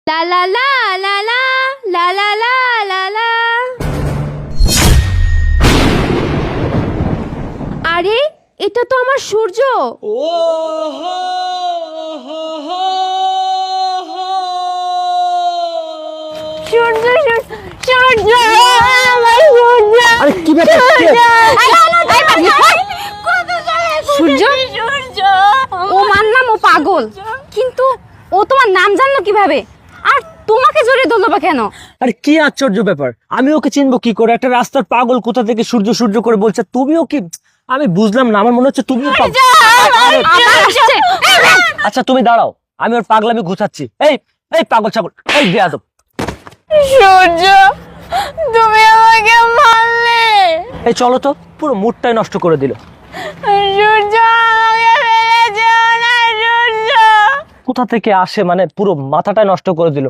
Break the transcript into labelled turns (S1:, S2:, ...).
S1: লা লা লা লা লা লা লা লা লা লা। আরে এটা তো আমার সূর্য। সূর্য সূর্য আমার সূর্য।
S2: আরে কি ব্যাপার?
S1: সূর্য ও মানলাম ও পাগল, কিন্তু ও তোমার নাম জানলো কিভাবে আর তোমাকে জড়িয়ে ধরলো বা কেন?
S2: আরে কি আশ্চর্য ব্যাপার, আমি ওকে চিনবো কি করে? একটা রাস্তার পাগল কোথা থেকে সূর্য সূর্য করে বলছে, তুমিও কি? আমি বুঝলাম না, আমার মনে হচ্ছে তুমিও পাগল। আচ্ছা তুমি দাঁড়াও, আমি ওর পাগলামি ঘুচাচ্ছি। এই এই পাগল ছাগল, এই বেয়াদব।
S1: সূর্য তুমি আমাকে মারলে।
S2: এই চলো তো, পুরো মুডটাই নষ্ট করে দিল।
S1: সূর্য আমাকে ফেলে যেও না সূর্য।
S2: কোথা থেকে আসে, মানে পুরো মাথাটাই নষ্ট করে দিল।